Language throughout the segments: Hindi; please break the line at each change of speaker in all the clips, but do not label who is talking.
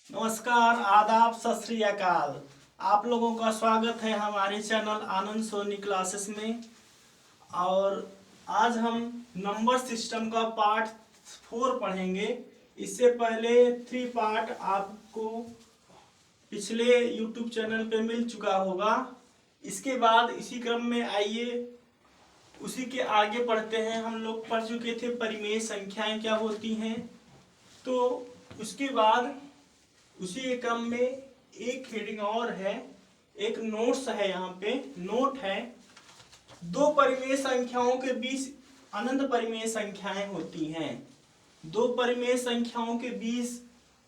नमस्कार, आदाब, सत श्री अकाल। आप लोगों का स्वागत है हमारे चैनल आनंद सोनी क्लासेस में। और आज हम नंबर सिस्टम का पार्ट 4 पढ़ेंगे। इससे पहले 3 पार्ट आपको पिछले YouTube चैनल पे मिल चुका होगा। इसके बाद इसी क्रम में आइए उसी के आगे पढ़ते हैं। हम लोग पढ़ चुके थे परिमेय संख्याएं क्या होती हैं। तो उसके बाद उसी के क्रम में एक हेडिंग और है, एक नोट्स है। यहाँ पे नोट है, दो परिमेय संख्याओं के बीच अनंत परिमेय संख्याएं होती हैं। दो परिमेय संख्याओं के बीच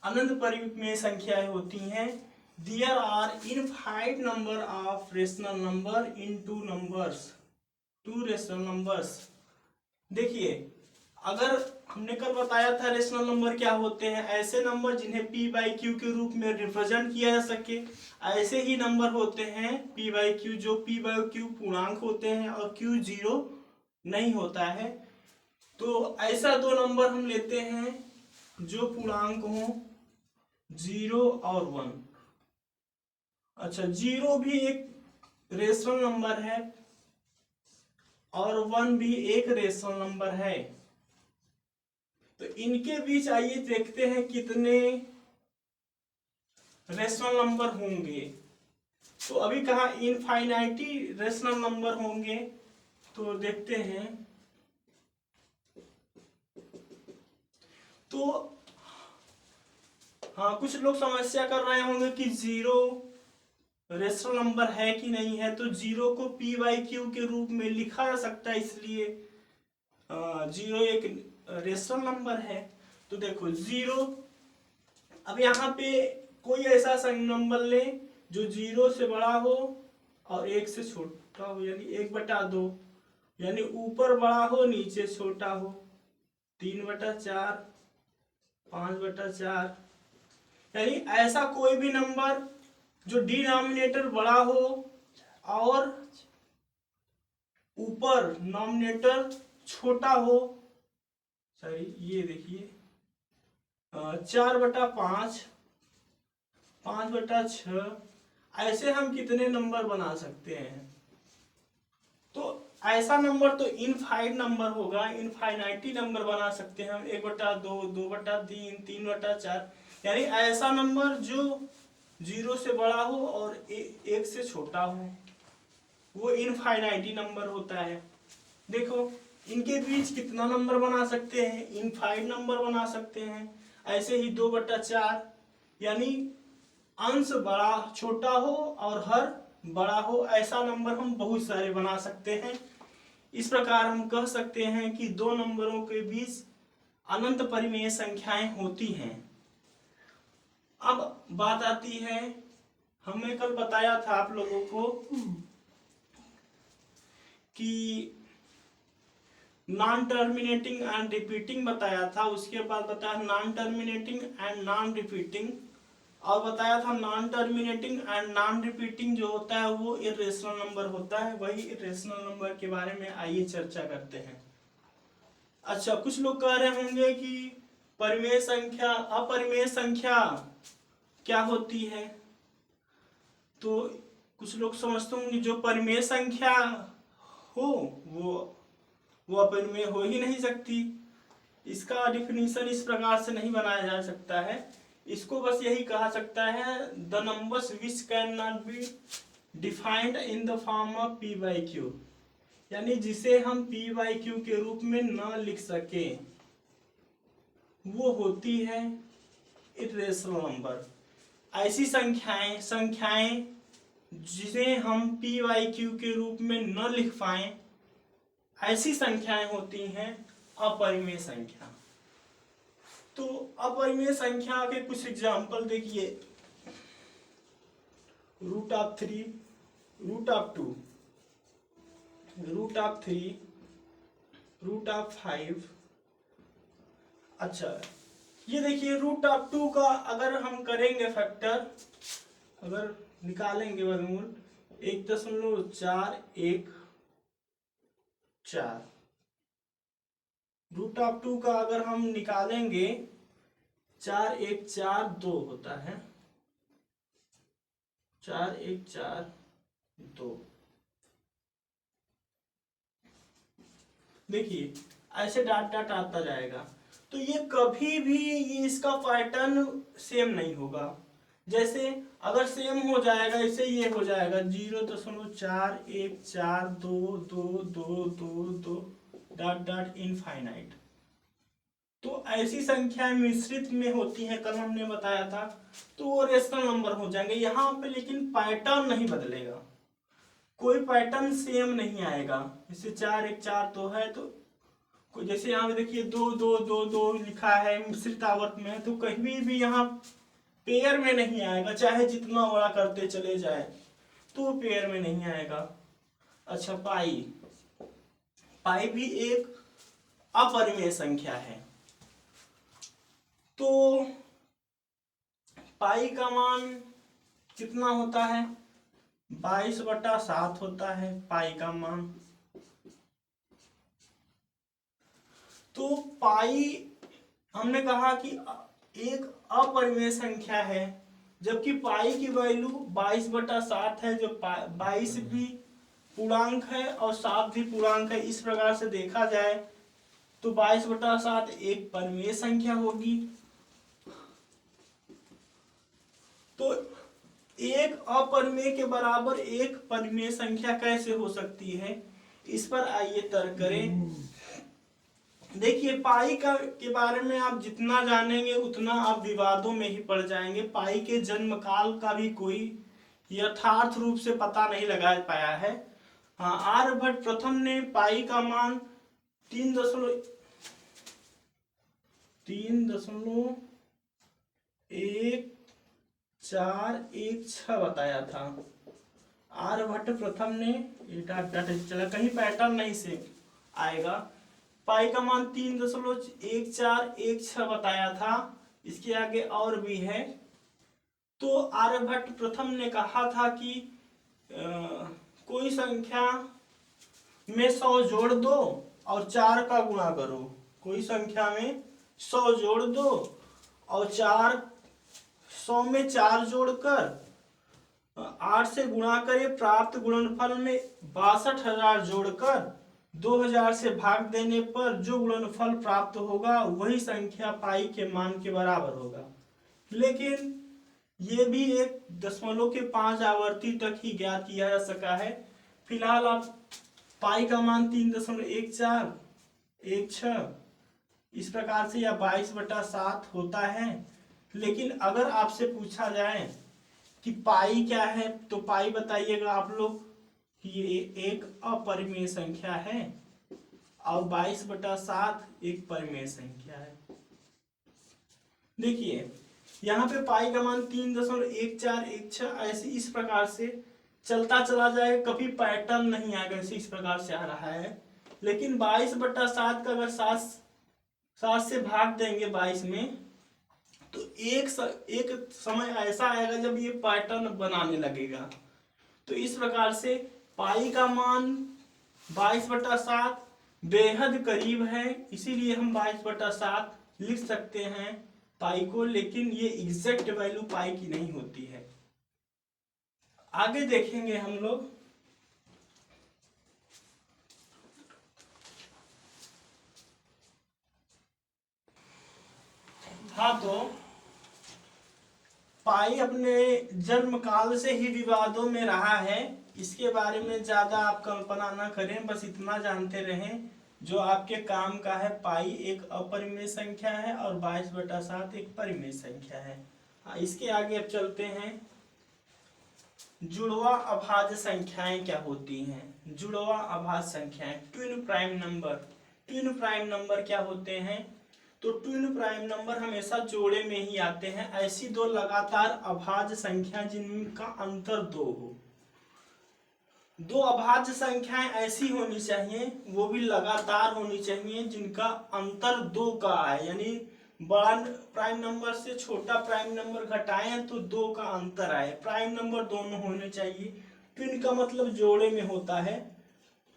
अनंत परिमेय संख्याएं होती हैं। There are infinite number of rational number in two rational numbers. देखिए, अगर हमने कल बताया था रेशनल नंबर क्या होते हैं, ऐसे नंबर जिन्हें p बाई क्यू के रूप में रिप्रेजेंट किया जा सके। ऐसे ही नंबर होते हैं p बाई क्यू जो p बाई क्यू पूर्णांक होते हैं और q जीरो नहीं होता है। तो ऐसा दो नंबर हम लेते हैं जो पूर्णांक हो 0 और 1। अच्छा, 0 भी एक रेशनल नंबर है और 1 भी एक रेशनल नंबर है। तो इनके बीच आइए देखते हैं कितने रेशनल नंबर होंगे। तो अभी कहा इनफाइनाइटी रेशनल नंबर होंगे, तो देखते हैं। तो हाँ, कुछ लोग समस्या कर रहे होंगे कि 0 रेशनल नंबर है कि नहीं है। तो 0 को p बाई क्यू के रूप में लिखा जा सकता है, इसलिए 0 एक रेशनल नंबर है। तो देखो 0, अब यहाँ पे कोई ऐसा नंबर ले जो 0 से बड़ा हो और 1 से छोटा हो, यानी 1/2, यानी ऊपर बड़ा हो नीचे छोटा हो, 3/4, 5/4। यानी ऐसा कोई भी नंबर जो डिनोमिनेटर बड़ा हो और ऊपर नॉमिनेटर छोटा हो। सॉरी, ये देखिए 4/5, 5/6, ऐसे हम कितने नंबर बना सकते हैं। तो ऐसा नंबर तो इनफाइनाइट नंबर होगा, इनफाइनाइटी नंबर बना सकते हैं हम 1/2, 2/3, 3/4। यानी ऐसा नंबर जो 0 से बड़ा हो और 1 से छोटा हो, वो इनफाइनाइटी नंबर होता है। देखो, इनके बीच कितना नंबर बना सकते हैं, इनफाइनाइट नंबर बना सकते हैं। ऐसे ही 2/4, यानी अंश बड़ा छोटा हो और हर बड़ा हो, ऐसा नंबर हम बहुत सारे बना सकते हैं। इस प्रकार हम कह सकते हैं कि दो नंबरों के बीच अनंत परिमेय संख्याएं होती हैं। अब बात आती है, हमने कल बताया था आप लोगों को कि नॉन टर्मिनेटिंग एंड रिपीटिंग बताया था। उसके बाद बताया non terminating and non repeating, और बताया था non terminating and non repeating जो होता है वो इरेशनल नंबर होता है। वही इरेशनल नंबर के बारे में आइए चर्चा करते हैं। अच्छा, कुछ लोग कह रहे होंगे कि परिमेय संख्या, अपरिमेय संख्या क्या होती है। तो कुछ लोग समझते होंगे जो परिमेय संख्या हो वो अपरिमेय हो ही नहीं सकती। इसका डिफिनीशन इस प्रकार से नहीं बनाया जा सकता है। इसको बस यही कहा सकता है, the numbers which can not be defined in the form of p by Q, यानी जिसे हम p बाई क्यू के रूप में न लिख सके, वो होती है इरेशनल नंबर। ऐसी संख्याएं जिसे हम p बाई क्यू के रूप में न लिख पाए, ऐसी संख्याएं होती हैं अपरिमेय संख्या। तो अपरिमेय संख्या के कुछ एग्जाम्पल देखिए, √3, √2, √3, √5। अच्छा, ये देखिए √2 का अगर हम करेंगे फैक्टर, अगर निकालेंगे वर्गमूल 1.414। √2 का अगर हम निकालेंगे 4 1 4 2 होता है, 4 1 4 2। देखिए ऐसे डाट डाट आता जाएगा, तो ये कभी भी ये इसका पैटर्न सेम नहीं होगा। जैसे अगर सेम हो जाएगा इसे, ये हो जाएगा 0.41422222 डॉट डॉट इनफाइनाइट। तो ऐसी संख्याएं मिश्रित में होती हैं, कल हमने बताया था, तो वो रेशनल नंबर हो जाएंगे यहाँ पे, लेकिन पैटर्न नहीं बदलेगा, कोई पैटर्न सेम नहीं आएगा। जैसे 4 1 4 2 है, तो जैसे यहाँ पे देखिए 2 2 2 2 लिखा है, मिश्रित आवर्त में है, तो कहीं भी यहाँ पेयर में नहीं आएगा, चाहे जितना बड़ा करते चले जाए तो पेयर में नहीं आएगा। अच्छा, पाई, पाई भी एक अपरिमेय संख्या है, तो पाई का मान कितना होता है, 22/7 होता है पाई का मान। तो पाई हमने कहा कि एक अपरिमेय संख्या है, जबकि पाई की वैल्यू 22/7 है, जो 22 भी पूर्णांक है और 7 भी पूर्णांक है। इस प्रकार से देखा जाए तो 22/7 एक परिमेय संख्या होगी। तो एक अपरिमेय के बराबर एक परिमेय संख्या कैसे हो सकती है, इस पर आइए तर्क करें। देखिए पाई का के बारे में आप जितना जानेंगे उतना आप विवादों में ही पड़ जाएंगे। पाई के जन्म काल का भी कोई यथार्थ रूप से पता नहीं लगा पाया है। हाँ, आर्यभट्ट प्रथम ने पाई का मान 3.1416 बताया था। आर्यभट्ट प्रथम ने, चला कहीं पैटर्न नहीं से आएगा। पाई का मान 3.1416 बताया था, इसके आगे और भी है। तो आर्यभट्ट प्रथम ने कहा था कि कोई संख्या में 100 जोड़ दो और 4 का गुणा करो, कोई संख्या में 100 जोड़ दो और 100 में 4 जोड़कर 8 से गुणा करे, प्राप्त गुणनफल में 62,000 जोड़कर 2000 से भाग देने पर जो गुणनफल प्राप्त होगा वही संख्या पाई के मान के बराबर होगा। लेकिन ये भी एक 0.5 आवर्ती तक ही ज्ञात किया जा सका है। फिलहाल आप पाई का मान 3.1416 इस प्रकार से या 22/7 होता है। लेकिन अगर आपसे पूछा जाए कि पाई क्या है, तो पाई बताइएगा आप लोग कि ये एक अपरिमेय संख्या है और 22/7 एक परिमेय संख्या है। देखिए यहाँ पे पाई का मान 3.1416 ऐसे इस प्रकार से चलता चला जाएगा, कभी पैटर्न नहीं आएगा, ऐसे इस प्रकार से आ रहा है। लेकिन 22/7 का अगर 7 से भाग देंगे 22 में, तो एक समय ऐसा आएगा जब ये पैटर्न बनाने लगेगा। तो इस प्रकार से पाई का मान 22/7 बेहद करीब है, इसीलिए हम 22/7 लिख सकते हैं पाई को। लेकिन ये एग्जैक्ट वैल्यू पाई की नहीं होती है। आगे देखेंगे हम लोग। हाँ, तो पाई अपने जन्म काल से ही विवादों में रहा है, इसके बारे में ज्यादा आप कल्पना न करें, बस इतना जानते रहें जो आपके काम का है। पाई एक अपरिमेय संख्या है और 22/7 एक परिमेय संख्या है। हाँ, इसके आगे अब चलते हैं। जुड़वा अभाज्य संख्याएं क्या होती हैं? जुड़वा अभाज्य संख्याएं, twin prime number. Twin prime number क्या होते हैं? तो ट्विन प्राइम नंबर हमेशा जोड़े में ही आते हैं। ऐसी दो लगातार अभाज्य संख्या जिनका अंतर 2 हो। दो अभाज्य संख्याएं ऐसी होनी चाहिए, वो भी लगातार होनी चाहिए, जिनका अंतर 2 का आए, यानी बड़ा प्राइम नंबर से छोटा प्राइम नंबर घटाएं तो 2 का अंतर आए। प्राइम नंबर दोनों होने चाहिए। ट्विन का मतलब जोड़े में होता है,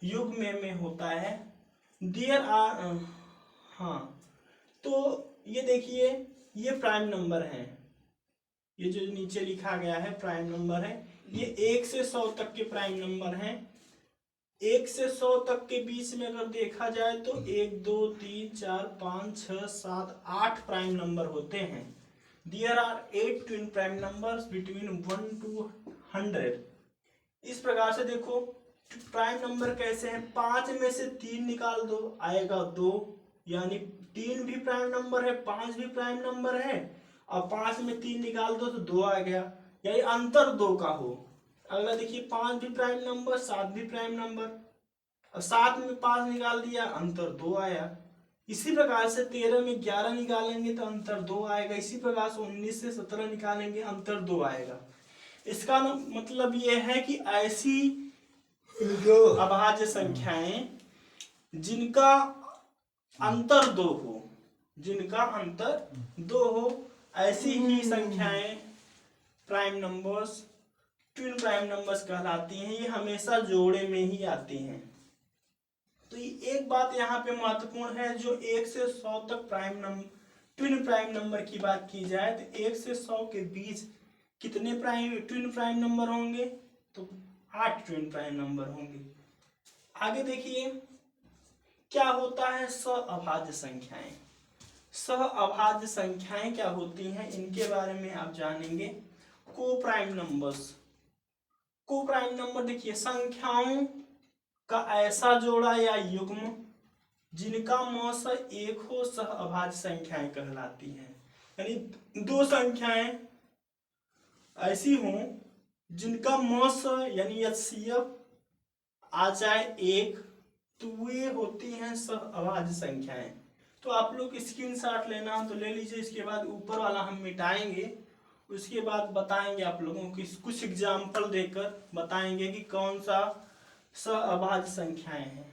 युग्म में होता है। देयर आर, हाँ, तो ये देखिए ये प्राइम नंबर है, ये जो नीचे लिखा गया है प्राइम नंबर है। ये 1 से 100 तक के प्राइम नंबर हैं। 1 से 100 तक के बीच में अगर देखा जाए तो 1 2 3 4 5 6 7 8 प्राइम नंबर होते हैं। There are 8 twin prime numbers between 1 to 100। इस प्रकार से देखो प्राइम नंबर कैसे हैं, 5 में से 3 निकाल दो आएगा 2, यानी 3 भी प्राइम नंबर है, 5 भी प्राइम नंबर है, और 5 में 3 निकाल दो तो 2 आ गया, यानी अंतर 2 का हो। अगला देखिए 5 भी प्राइम नंबर, 7 भी प्राइम नंबर, और 7 में 5 निकाल दिया अंतर 2 आया। इसी प्रकार से 13 में 11 निकालेंगे तो अंतर 2 आएगा। इसी प्रकार से 19 से 17 निकालेंगे अंतर 2 आएगा। इसका मतलब यह है कि ऐसी अभाज्य संख्याएं जिनका अंतर 2 हो, जिनका अंतर 2 हो, ऐसी ही संख्याएं prime numbers, twin prime numbers कहलाती हैं। ये हमेशा जोड़े में ही आती हैं। तो एक बात यहाँ पे महत्वपूर्ण है, जो 1 से 100 तक prime number, twin prime number की बात की जाए तो 1 से 100 के बीच कितने ट्विन प्राइम नंबर होंगे, तो 8 ट्विन प्राइम नंबर होंगे। आगे देखिए क्या होता है सहअभाज्य संख्याएं। सहअभाज्य संख्याएं क्या होती हैं, इनके बारे में आप जानेंगे। को प्राइम नंबर्स, को प्राइम नंबर देखिए संख्याओं का ऐसा जोड़ा या युग्म जिनका मौस 1 हो, सहअभाज्य संख्याएं कहलाती हैं। यानी 2 संख्याएं ऐसी हों जिनका मौस यानी एचसीएफ आ जाए 1, तो वे होती हैं सहअभाज्य संख्याएं। तो आप लोग स्क्रीनशॉट लेना हो तो ले लीजिए, इसके बाद ऊपर वाला हम मिटाएंगे, उसके बाद बताएंगे आप लोगों को कुछ एग्जाम्पल देकर बताएंगे कि कौन सा सहअभाज्य संख्याएं हैं।